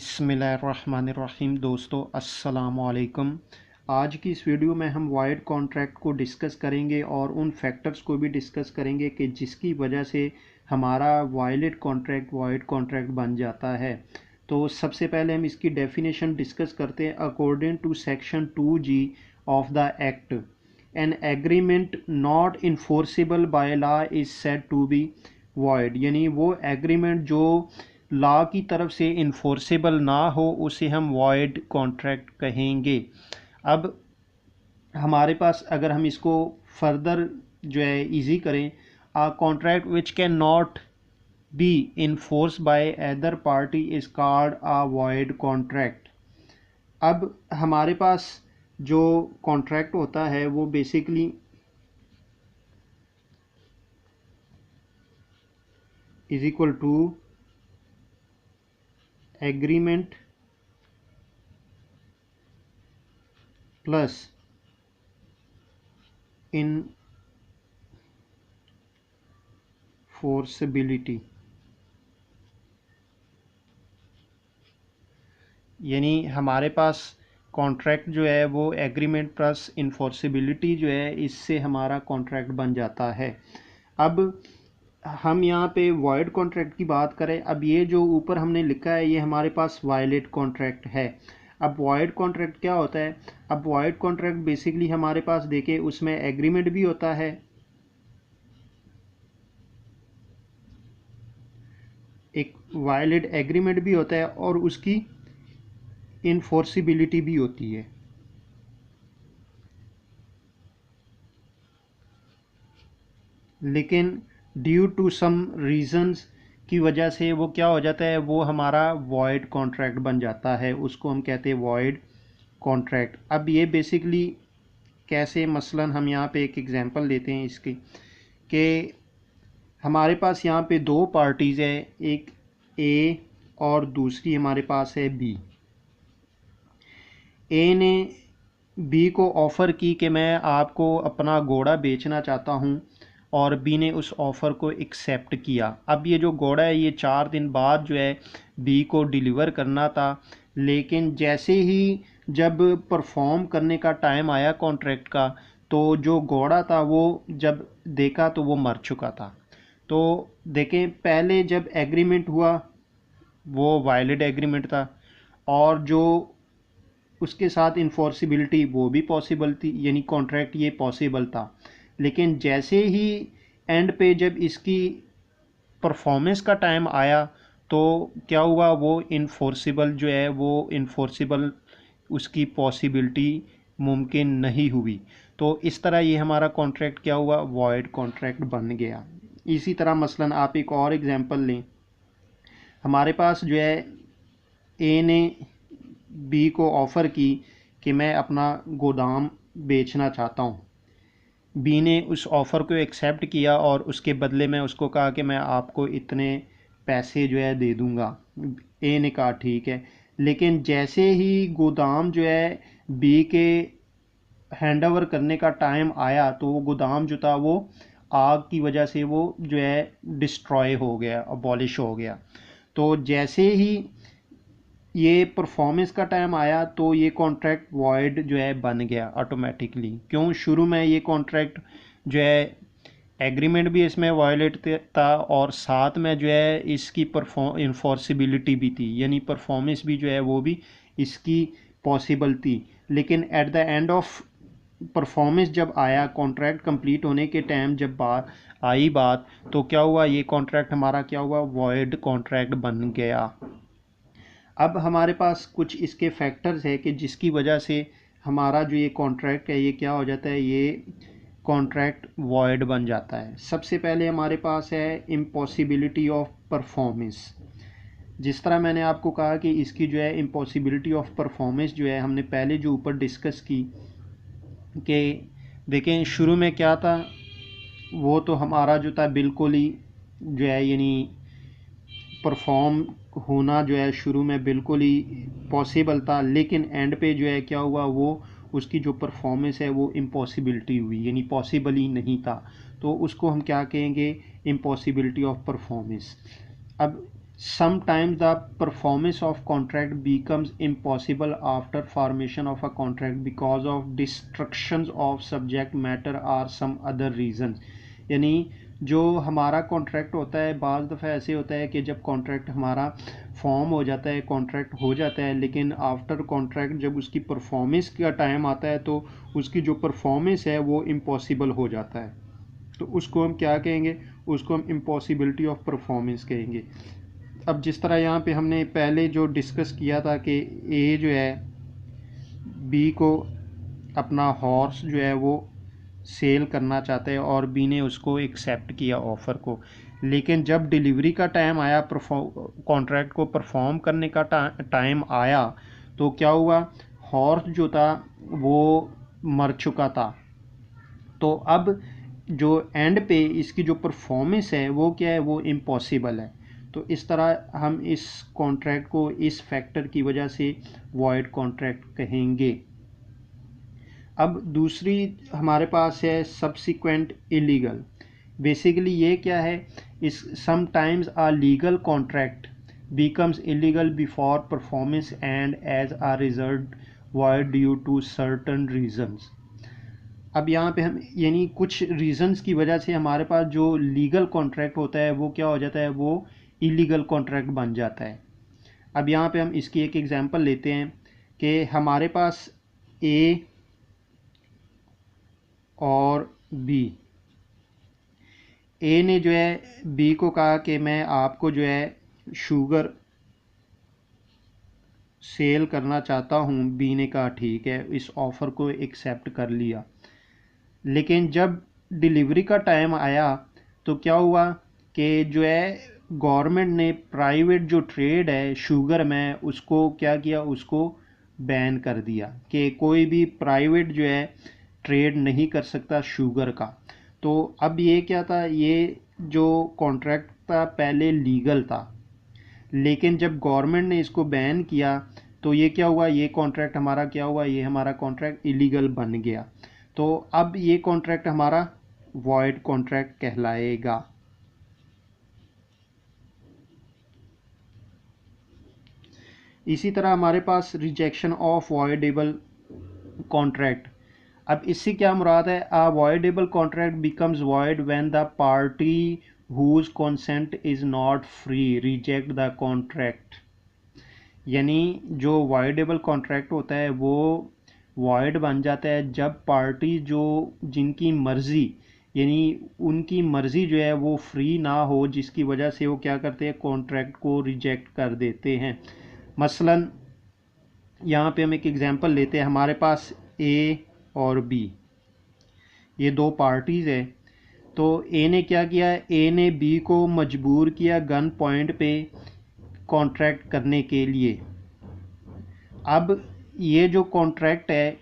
बिस्मिल्लाहिर्रहमानिर्रहीम। दोस्तों अस्सलामु अलैकुम। आज की इस वीडियो में हम वॉइड कॉन्ट्रैक्ट को डिस्कस करेंगे और उन फैक्टर्स को भी डिस्कस करेंगे कि जिसकी वजह से हमारा वॉइड कॉन्ट्रैक्ट बन जाता है। तो सबसे पहले हम इसकी डेफिनेशन डिस्कस करते हैं। According to section 2G of the act, an agreement not enforceable by law is said to be void. यानी वो एग्रीमेंट जो लॉ की तरफ से इन्फोर्सेबल ना हो उसे हम वॉइड कॉन्ट्रैक्ट कहेंगे। अब हमारे पास अगर हम इसको फर्दर जो है इजी करें, a contract which can not be enforce by other party is called a void contract. अब हमारे पास जो कॉन्ट्रैक्ट होता है वो basically is equal to agreement plus enforceability. यानी हमारे पास कॉन्ट्रैक्ट जो है वो एग्रीमेंट प्लस इन्फोर्सिबिलिटी जो है इससे हमारा कॉन्ट्रैक्ट बन जाता है। अब हम यहाँ पे वॉइड कॉन्ट्रैक्ट की बात करें। अब ये जो ऊपर हमने लिखा है ये हमारे पास वायलेट कॉन्ट्रैक्ट है। अब वॉइड कॉन्ट्रैक्ट क्या होता है? अब वॉइड कॉन्ट्रैक्ट बेसिकली हमारे पास देखे उसमें एग्रीमेंट भी होता है, एक वायलेट एग्रीमेंट भी होता है और उसकी इन्फोर्सिबिलिटी भी होती है। लेकिन ड्यू टू सम रीजंस की वजह से वो क्या हो जाता है, वो हमारा वॉइड कॉन्ट्रैक्ट बन जाता है। उसको हम कहते हैं वॉइड कॉन्ट्रैक्ट। अब ये बेसिकली कैसे, मसलन हम यहाँ पे एक एग्जांपल लेते हैं इसकी कि हमारे पास यहाँ पे दो पार्टीज़ है, एक ए और दूसरी हमारे पास है बी। ए ने बी को ऑफ़र की कि मैं आपको अपना घोड़ा बेचना चाहता हूँ और बी ने उस ऑफ़र को एक्सेप्ट किया। अब ये जो घोड़ा है ये 4 दिन बाद जो है बी को डिलीवर करना था, लेकिन जैसे ही जब परफॉर्म करने का टाइम आया कॉन्ट्रैक्ट का, तो जो घोड़ा था वो जब देखा तो वो मर चुका था। तो देखें, पहले जब एग्रीमेंट हुआ वो वायलेट एग्रीमेंट था और जो उसके साथ इन्फोर्सिबिलिटी वो भी पॉसिबल थी, यानी कॉन्ट्रैक्ट ये पॉसिबल था। लेकिन जैसे ही एंड पे जब इसकी परफॉर्मेंस का टाइम आया तो क्या हुआ, वो इन्फोर्सिबल जो है वो इन्फोर्सिबल उसकी पॉसिबिलिटी मुमकिन नहीं हुई। तो इस तरह ये हमारा कॉन्ट्रैक्ट क्या हुआ, वॉइड कॉन्ट्रैक्ट बन गया। इसी तरह मसलन आप एक और एग्जांपल लें। हमारे पास जो है ए ने बी को ऑफ़र की कि मैं अपना गोदाम बेचना चाहता हूँ। बी ने उस ऑफ़र को एक्सेप्ट किया और उसके बदले में उसको कहा कि मैं आपको इतने पैसे जो है दे दूँगा। ए ने कहा ठीक है, लेकिन जैसे ही गोदाम जो है बी के हैंड ओवर करने का टाइम आया तो वो गोदाम जो था वो आग की वजह से वो जो है डिस्ट्रॉय हो गया, अबॉलिश हो गया। तो जैसे ही ये परफॉर्मेंस का टाइम आया तो ये कॉन्ट्रैक्ट वॉइड जो है बन गया ऑटोमेटिकली। क्यों? शुरू में ये कॉन्ट्रैक्ट जो है एग्रीमेंट भी इसमें वायलेट था और साथ में जो है इसकी इन्फोर्सिबिलिटी भी थी, यानी परफॉर्मेंस भी जो है वो भी इसकी पॉसिबल थी। लेकिन at the end of performance जब आया, कॉन्ट्रैक्ट कंप्लीट होने के टाइम जब बात तो क्या हुआ, ये कॉन्ट्रैक्ट हमारा क्या हुआ, वॉइड कॉन्ट्रैक्ट बन गया। अब हमारे पास कुछ इसके फैक्टर्स है कि जिसकी वजह से हमारा जो ये कॉन्ट्रैक्ट है ये क्या हो जाता है, ये कॉन्ट्रैक्ट वॉइड बन जाता है। सबसे पहले हमारे पास है इम्पॉसिबिलिटी ऑफ परफॉर्मेंस। जिस तरह मैंने आपको कहा कि इसकी जो है इम्पॉसिबिलिटी ऑफ परफॉर्मेंस जो है हमने पहले जो ऊपर डिस्कस की कि देखें शुरू में क्या था, वो तो हमारा जो था बिल्कुल ही जो है यानी परफॉर्म होना जो है शुरू में बिल्कुल ही पॉसिबल था, लेकिन एंड पे जो है क्या हुआ, वो उसकी जो परफॉर्मेंस है वो इम्पॉसिबिलिटी हुई, यानी पॉसिबल ही नहीं था। तो उसको हम क्या कहेंगे, इम्पॉसिबिलिटी ऑफ परफॉर्मेंस। अब Sometimes the performance of contract becomes impossible after formation of a contract because of destructions of subject matter or some other reasons। यानी जो हमारा कॉन्ट्रैक्ट होता है बाज़ दफ़ा ऐसे होता है कि जब कॉन्ट्रैक्ट हमारा फॉर्म हो जाता है, कॉन्ट्रैक्ट हो जाता है, लेकिन आफ्टर कॉन्ट्रैक्ट जब उसकी परफॉर्मेंस का टाइम आता है तो उसकी जो परफॉर्मेंस है वो इम्पॉसिबल हो जाता है। तो उसको हम क्या कहेंगे? उसको हम इम्पॉसिबिलिटी ऑफ परफॉर्मेंस कहेंगे। अब जिस तरह यहाँ पे हमने पहले जो डिस्कस किया था कि ए जो है बी को अपना हॉर्स जो है वो सेल करना चाहता है और बी ने उसको एक्सेप्ट किया ऑफ़र को, लेकिन जब डिलीवरी का टाइम आया, कॉन्ट्रैक्ट को परफॉर्म करने का टाइम आया, तो क्या हुआ? हॉर्स जो था वो मर चुका था। तो अब जो एंड पे इसकी जो परफॉर्मेंस है वो क्या है? वो इम्पॉसिबल है। तो इस तरह हम इस कॉन्ट्रैक्ट को इस फैक्टर की वजह से वॉइड कॉन्ट्रैक्ट कहेंगे। अब दूसरी हमारे पास है सब्सिक्वेंट इलीगल। बेसिकली ये क्या है? इस sometimes a legal contract becomes illegal before performance and as a result void due to certain reasons। अब यहाँ पे हम यानी कुछ रीजंस की वजह से हमारे पास जो लीगल कॉन्ट्रैक्ट होता है वो क्या हो जाता है? वो इलीगल कॉन्ट्रैक्ट बन जाता है। अब यहाँ पे हम इसकी एक एग्जांपल लेते हैं कि हमारे पास ए और बी, ए ने जो है बी को कहा कि मैं आपको जो है शुगर सेल करना चाहता हूँ। बी ने कहा ठीक है, इस ऑफ़र को एक्सेप्ट कर लिया। लेकिन जब डिलीवरी का टाइम आया तो क्या हुआ कि जो है गवर्नमेंट ने प्राइवेट जो ट्रेड है शुगर में उसको क्या किया? उसको बैन कर दिया कि कोई भी प्राइवेट जो है ट्रेड नहीं कर सकता शुगर का। तो अब ये क्या था? ये जो कॉन्ट्रैक्ट था पहले लीगल था, लेकिन जब गवर्नमेंट ने इसको बैन किया तो ये क्या हुआ? ये कॉन्ट्रैक्ट हमारा क्या हुआ? ये हमारा कॉन्ट्रैक्ट इलीगल बन गया। तो अब ये कॉन्ट्रैक्ट हमारा वॉइड कॉन्ट्रैक्ट कहलाएगा। इसी तरह हमारे पास रिजेक्शन ऑफ वॉइडेबल कॉन्ट्रैक्ट। अब इससे क्या मुराद है? A voidable contract becomes void when the party whose consent is not free reject the contract. यानी जो वॉइडेबल कॉन्ट्रैक्ट होता है वो वॉइड बन जाता है जब पार्टी जो जिनकी मर्ज़ी यानी उनकी मर्ज़ी जो है वो फ्री ना हो, जिसकी वजह से वो क्या करते हैं? कॉन्ट्रैक्ट को रिजेक्ट कर देते हैं। मसलन यहाँ पे हम एक एग्जांपल लेते हैं। हमारे पास ए और बी ये दो पार्टीज़ है। तो ए ने क्या किया? ए ने बी को मजबूर किया गन पॉइंट पे कॉन्ट्रैक्ट करने के लिए। अब ये जो कॉन्ट्रैक्ट है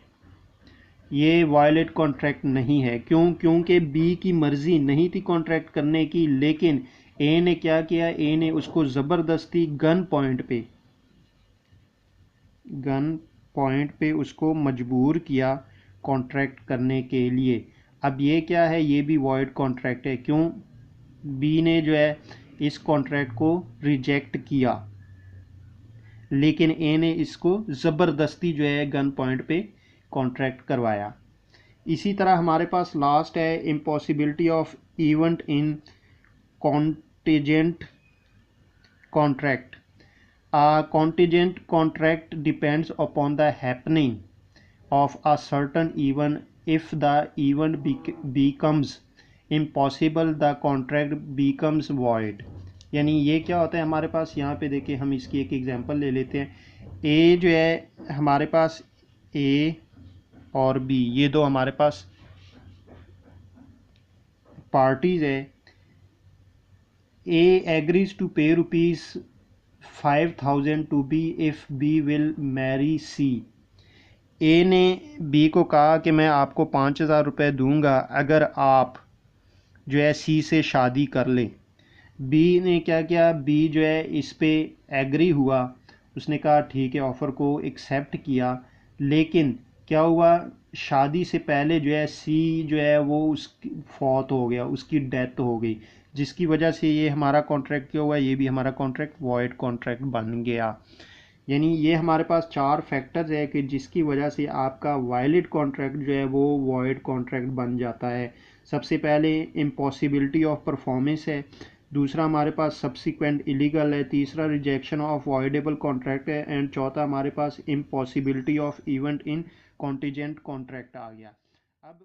ये वायलेट कॉन्ट्रैक्ट नहीं है। क्यों? क्योंकि बी की मर्ज़ी नहीं थी कॉन्ट्रैक्ट करने की, लेकिन ए ने क्या किया? ए ने उसको ज़बरदस्ती गन पॉइंट पे उसको मजबूर किया कॉन्ट्रैक्ट करने के लिए। अब ये क्या है? ये भी वॉइड कॉन्ट्रैक्ट है। क्यों? बी ने जो है इस कॉन्ट्रैक्ट को रिजेक्ट किया, लेकिन ए ने इसको ज़बरदस्ती जो है गन पॉइंट पे कॉन्ट्रैक्ट करवाया। इसी तरह हमारे पास लास्ट है impossibility of event in contingent contract. A contingent contract depends upon the happening of a certain event. If the event becomes impossible, the contract becomes void। यानी ये क्या होता है हमारे पास? यहाँ पे देखिए हम इसकी एक एग्जांपल ले लेते हैं। ए जो है हमारे पास ए और बी ये दो हमारे पास पार्टीज़ है। ए agrees to pay ₹5,000 to B if B will marry C. A ने बी को कहा कि मैं आपको 5,000 रुपये दूंगा अगर आप जो है सी से शादी कर लें। बी ने क्या किया? बी जो है इस पे एग्री हुआ, उसने कहा ठीक है, ऑफ़र को एक्सेप्ट किया। लेकिन क्या हुआ, शादी से पहले जो है सी जो है वो उसकी फौत हो गया, उसकी डेथ हो गई, जिसकी वजह से ये हमारा कॉन्ट्रैक्ट क्या हुआ, ये भी हमारा कॉन्ट्रैक्ट वॉइड कॉन्ट्रैक्ट बन गया। यानी ये हमारे पास चार फैक्टर्स है कि जिसकी वजह से आपका वैलिड कॉन्ट्रैक्ट जो है वो वॉइड कॉन्ट्रैक्ट बन जाता है। सबसे पहले इम्पॉसिबिलिटी ऑफ परफॉर्मेंस है, दूसरा हमारे पास सब्सिक्वेंट इलीगल है, तीसरा रिजेक्शन ऑफ वॉइडेबल कॉन्ट्रैक्ट है, एंड चौथा हमारे पास impossibility of event in contingent contract आ गया। अब